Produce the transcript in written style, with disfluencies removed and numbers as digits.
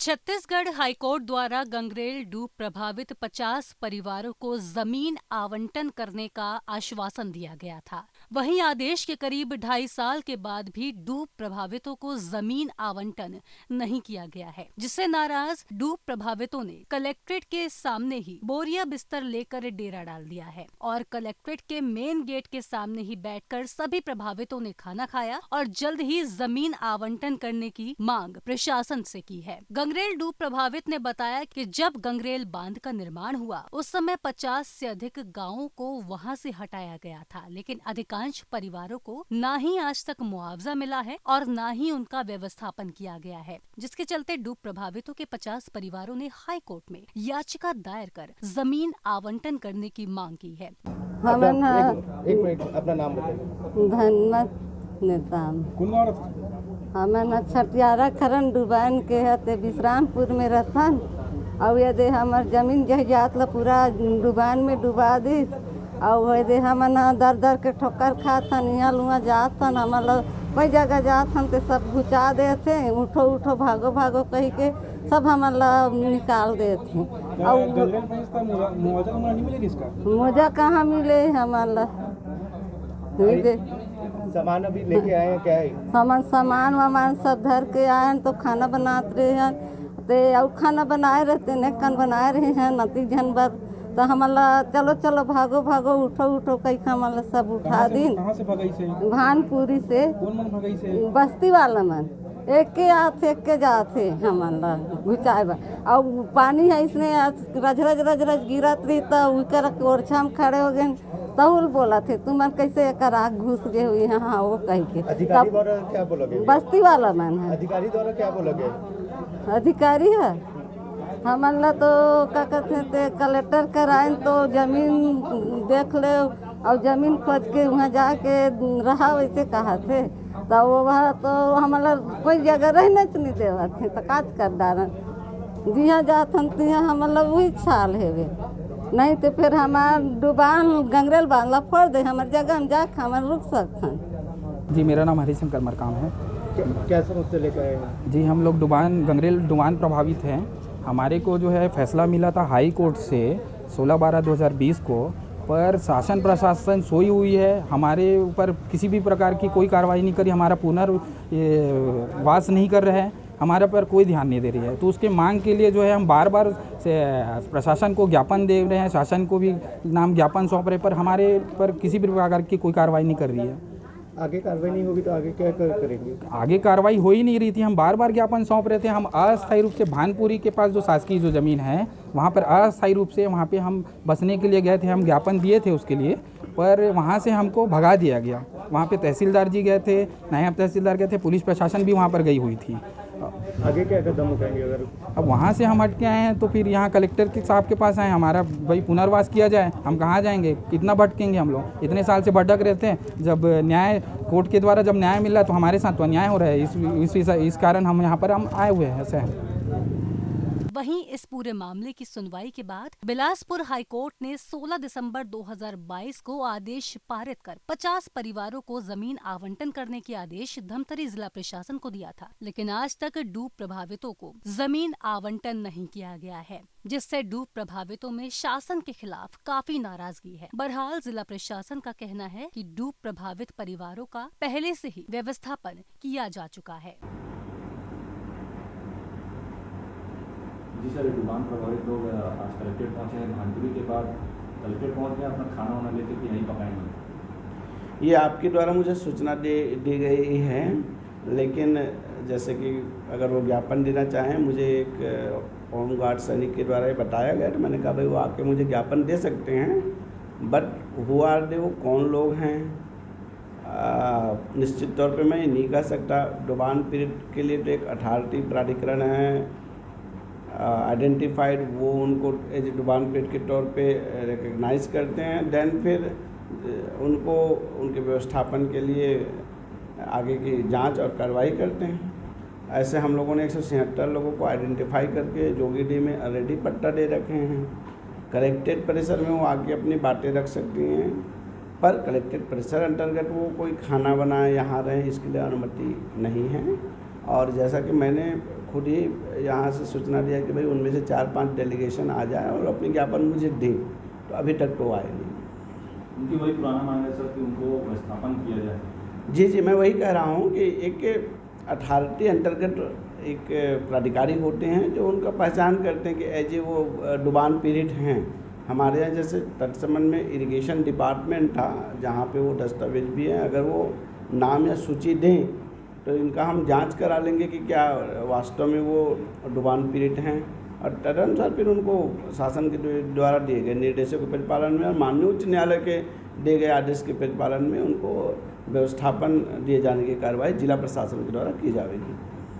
Chhattisgarh high court द्वारा गंगरेल डूब प्रभावित 50 परिवारों को जमीन आवंटन करने का आश्वासन दिया गया था। वहीं आदेश के करीब 2.5 साल के बाद भी डूब प्रभावितों को जमीन आवंटन नहीं किया गया है, जिससे नाराज डूब प्रभावितों ने कलेक्ट्रेट के सामने ही बोरिया बिस्तर लेकर डेरा डाल दिया है और कलेक्ट्रेट के मेन गेट के सामने ही बैठकर सभी प्रभावितों ने खाना खाया और जल्द ही जमीन आवंटन करने की मांग प्रशासन से की है। गंगरेल डूब प्रभावित ने बताया कि जब गंगरेल बांध का निर्माण हुआ उस समय 50 से अधिक गांवों को वहां से हटाया गया था, लेकिन अधिकांश परिवारों को ना ही आज तक मुआवजा मिला है और ना ही उनका व्यवस्थापन किया गया है, जिसके चलते डूब प्रभावितों के 50 परिवारों ने हाई कोर्ट में याचिका दायर कर जमीन आवंटन करने की मांग की है। एक मिनट अपना नाम बताइए। धनमत नेताम हमें छटियारा खरन डुबान के हते विश्रामपुर में रहथन और यदि हमार जमीन जायदाद ला पूरा डुबान में डुबा दी और यदि हमन दर दर के ठोकर खाथन यहाँ लुआ जाथन हमारा कोई जगह जाथन तो सब घुचा देते, उठो उठो भागो भागो कही के सब हमारा निकाल देते। और मुझे कहाँ मिले हमारा सामान अभी लेके आए हैं क्या है? सामान वामान सब धर के आए हैं तो खाना बनाते रहे हैं तो और खाना बनाए रहते ने कन बनाए रहे हैं नती जनबर तो हमारा चलो चलो भागो भागो उठो उठो कई हमारा सब उठा दिन। कहाँ से भगाई से? भानपुरी से। कौन मन भगाई से? बस्ती वाला मन एक के आते एक के जाते हमारा घुचाए और पानी है इसने रज रज रज रज गिरत रही तो उकर ओरछा में खड़े हो गए तहुल बोला थे तुम कैसे कर आग घुस गए हुई हाँ वो कह के। अधिकारी द्वारा क्या बोला गया? बस्ती वाला मन है। अधिकारी द्वारा क्या बोला गया? अधिकारी है हमारा तो क्या कहते थे कलेक्टर कराए तो जमीन देख ले और जमीन खोज के वहाँ जाके रहा वैसे कहा थे तो वह तो हमारा कोई जगह रहने नहीं देवा थे तो काज कर डारन जिहाँ जाथन तिहाँ हमारा वही छाल है वे नहीं तो फिर हमार डुबान गंगरेल बांधला फोड़ दे हमारे जगह में जाके हमार रुक सकते। जी मेरा नाम हरिशंकर मरकाम है। क्या समस्या लेकर आए हैं? जी हम लोग गंगरेल डुबान प्रभावित हैं। हमारे को जो है फैसला मिला था हाई कोर्ट से 16/12/2020 को, पर शासन प्रशासन सोई हुई है, हमारे ऊपर किसी भी प्रकार की कोई कार्रवाई नहीं करी, हमारा पुनर्वास नहीं कर रहे हैं, हमारे पर कोई ध्यान नहीं दे रही है। तो उसके मांग के लिए जो है हम बार बार प्रशासन को ज्ञापन दे रहे हैं, शासन को भी नाम ज्ञापन सौंप रहे, पर हमारे पर किसी भी प्रकार की कोई कार्रवाई नहीं कर रही है। आगे कार्रवाई नहीं होगी तो आगे क्या करेंगे? आगे कार्रवाई हो ही नहीं रही थी, हम बार बार ज्ञापन सौंप रहे थे। हम अस्थायी रूप से भानपुरी के पास जो शासकीय जो ज़मीन है वहाँ पर अस्थायी रूप से वहाँ पे हम बसने के लिए गए थे, हम ज्ञापन दिए थे उसके लिए, पर वहाँ से हमको भगा दिया गया। वहाँ पे तहसीलदार जी गए थे, नायब तहसीलदार गए थे, पुलिस प्रशासन भी वहाँ पर गई हुई थी। आगे क्या कदम उठाएंगे? अगर अब वहाँ से हम हट के आए हैं तो फिर यहाँ कलेक्टर के साहब के पास आए, हमारा भाई पुनर्वास किया जाए। हम कहाँ जाएंगे, कितना भटकेंगे हम लोग? इतने साल से भटक रहे थे, जब न्याय कोर्ट के द्वारा जब न्याय मिला तो हमारे साथ तो अन्याय हो रहा है। इस कारण हम यहाँ पर आए हुए हैं ऐसे हैं। वहीं इस पूरे मामले की सुनवाई के बाद बिलासपुर हाईकोर्ट ने 16 दिसंबर 2022 को आदेश पारित कर 50 परिवारों को जमीन आवंटन करने के आदेश धमतरी जिला प्रशासन को दिया था, लेकिन आज तक डूब प्रभावितों को जमीन आवंटन नहीं किया गया है, जिससे डूब प्रभावितों में शासन के खिलाफ काफी नाराजगी है। बहरहाल जिला प्रशासन का कहना है कि डूब प्रभावित परिवारों का पहले से ही व्यवस्थापन किया जा चुका है। जी सर, डुबान प्रभावित लोग आज कलेक्ट्रेट पहुंचे हैं। भानपुरी के बाद कलेक्ट्रेट पहुंच गए, अपना खाना वाना लेकर के यहीं पकाएंगे। ये आपके द्वारा मुझे सूचना दी गई है, लेकिन जैसे कि अगर वो ज्ञापन देना चाहें, मुझे एक होमगार्ड सैनिक के द्वारा ये बताया गया, तो मैंने कहा भाई वो आके मुझे ज्ञापन दे सकते हैं, बट हु आर दे, वो कौन लोग हैं, निश्चित तौर पे मैं ये नहीं कह सकता। डुबान पीरियड के लिए तो एक अथॉरिटी प्राधिकरण है आइडेंटिफाइड, वो उनको एज डुबान पीरियड के तौर पे रिकग्नाइज करते हैं, देन फिर उनको उनके व्यवस्थापन के लिए आगे की जांच और कार्रवाई करते हैं। ऐसे हम लोगों ने 176 लोगों को आइडेंटिफाई करके जोगीडीह में ऑलरेडी पट्टा दे रखे हैं। कलेक्टेड परिसर में वो आके अपनी बातें रख सकती हैं, पर कलेक्टेड परिसर अंतर्गत वो कोई खाना बनाए यहाँ रहें इसके लिए अनुमति नहीं है। और जैसा कि मैंने खुद ही यहाँ से सूचना दिया कि भाई उनमें से 4-5 डेलीगेशन आ जाए और अपने ज्ञापन मुझे दें, तो अभी तक तो आए नहीं। उनकी वही पुराना मांग है सर कि उनको विस्थापन किया जाए। जी, मैं वही कह रहा हूँ कि एक अथॉरिटी अंतर्गत एक प्राधिकारी होते हैं जो उनका पहचान करते हैं कि एज ए वो डुबान पीड़ित हैं। हमारे यहाँ जैसे तटसमन में इरिगेशन डिपार्टमेंट था जहाँ पे वो दस्तावेज भी हैं, अगर वो नाम या सूची दें तो इनका हम जांच करा लेंगे कि क्या वास्तव में वो डुबान पीड़ित हैं, और तदनुसार फिर उनको शासन के द्वारा दिए गए निर्देशों के प्रतिपालन में और माननीय उच्च न्यायालय के दिए गए आदेश के प्रतिपालन में उनको व्यवस्थापन दिए जाने की कार्रवाई जिला प्रशासन के द्वारा की जाएगी।